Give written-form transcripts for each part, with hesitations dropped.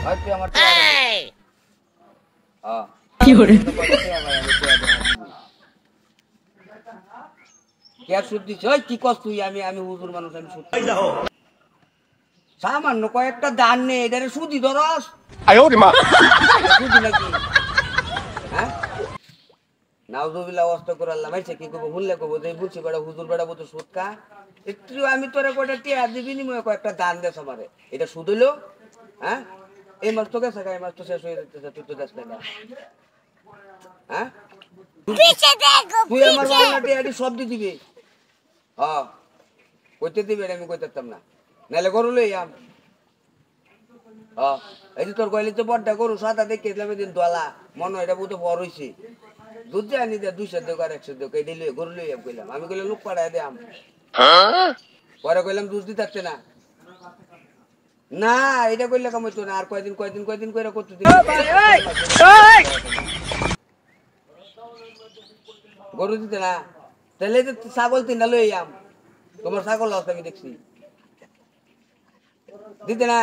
হয়তো আমার টিয়া কি করে কে সুদ দিচ্ছে ওই কি কস তুই আমি হুজুর মানুষ আমি সুদ সামান্য কয়েকটা দান নেই এটারে সুদি ধরস সুদি নাকি হ্যাঁ নাউজুবিল্লাহ ওয়াস্তা করে আল্লাহ ভাইছে কি করবো ভুললে করবো যে বলছি বেড়া হুজুর বেড়া বলতো সুদ কা একটু আমি তোরে কয়টা টিয়া দি বিনিময়ে কয়েকটা দান দেস আমারে এটা সুদ হইলো হ্যাঁ এই মাস তো গেছে এই মাস তো শেষ হয়ে যেতেছে তুই তো দেশ না হ্যাঁ তুই আমার বাংলা টিয়াটি সব দিয়ে দিবি হ্যাঁ কইতে দিবি আমি কইতাম না নাহলে গরু লই আম এই যে তোর কইলি তো বড়টা গরু সাদা দেখে দিলাম দিন দোলা মনে হয় এটা বহুত বড় হইছে দুধ দিয়ে আনি দে 200 দেব আর 100 দেব এই লই গরু লই আম কইলাম আমি কইলাম লোক পাড়ায় দে আম পরে কইলাম দুধ দিতে না না এটা কইলে কামাইতো না আর কয়দিন কইরা করতে দিবি গরু দিতে না তাহলে তো ছাগল তিনটা লই আম তোমার ছাগল আছে আমি দেখছি দিতে না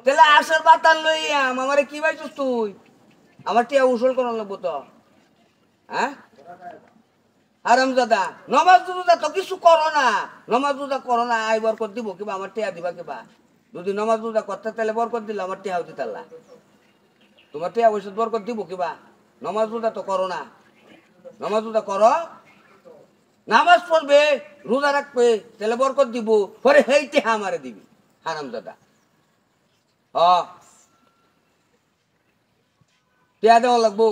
তাহলে আসার বাতান লই আম আমারে কি পাইছিস তুই আমার টিয়া উসল করার লাগবো তো হ্যাঁ হারামজাদা নমাজ রোজা তো কিছু করো না নমাজ রোজা করো না আই বরকত দিব কিবা আমার টিয়া দিবা কিবা যদি নমাজ রোজা করতে তাহলে বরকত দিলে আমার টিয়াও দিতাল্লা তোমার টিয়া বসে বরকত দিব কিবা নমাজ রোজা তো করো না নমাজ রোজা করো নামাজ পড়বে রোজা রাখবে তাহলে বরকত দিব পরে হেই টিয়া আমারে দিবি হারামজাদা টিয়া দেওয়া লাগবো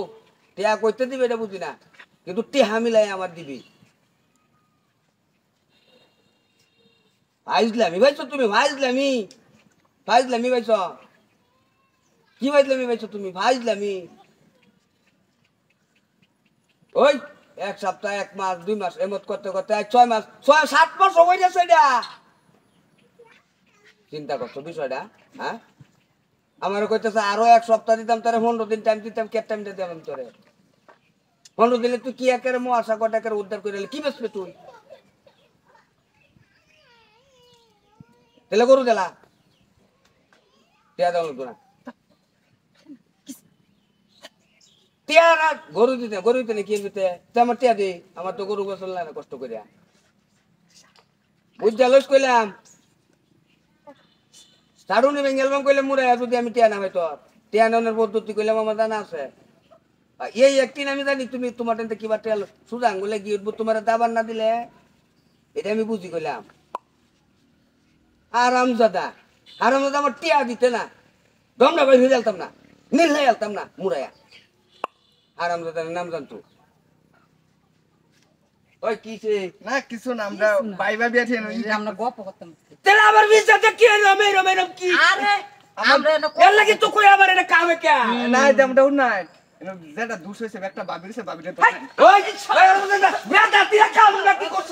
টিয়া কইতে দিবে এটা বুঝি না কিন্তু টিহা মিলাই আমার দিবি ফাইজলামি ভাইছো তুমি ফাইজলামি ভাইছ কি ফাইজলামি ভাইছো তুমি ফাইজলামি ওই এক সপ্তাহ 1 মাস 2 মাস এমত করতে করতে 6 মাস 7 মাস হয়ে গেছে এটা চিন্তা করছো বিষয়টা হ্যাঁ আমার কইতেছে আরো 1 সপ্তাহ দিতাম তোরে 15 দিন টাইম দিতাম কে টাইম দিতাম আমি তোরে 15 দিনে তুই কি একের মশা কটা করে উদ্ধার করে কি বেসবে তুই তাহলে গরু দিলা টিয়া দেওয়া লাগতো না টিয়া না গরু দিতে না কি দিতে আমার টিয়া দি আমার তো গরু গোসল না কষ্ট করিয়া বুঝতে লস কইলাম সাড়ুনি বেঙ্গেলবাম কইলে মুড়ে যদি আমি টিয়া নামাই তোর টিয়া নামের পদ্ধতি কইলাম আমার জানা আছে এই একদিন আমি জানি তুমি তোমার টেনতে কিবা টিয়া সুজা আঙ্গুলে গিয়ে উঠবো তোমার দাবার না দিলে এটা আমি বুঝি কইলাম আরামজাদা আমার টিয়া দিতে না দমনা বাই হয়ে যাইতাম না নীল হয়ে যাইতাম না মুড়াইয়া আরামজাদার নাম জানতো ওই কিছে না কিছু না আমরা বাইবা বিয়া থেকে আমরা গপ করতাম তেলা আবার বিজাতে কি রমেরম কি আরে আমরা এর লাগি তো কই আবার এটা কামে কে না দামটা না যেটা দুষ হইছে একটা বাবির সে বাবিটা তো ওই কি ছয় বেটা তুই কাম কি করছ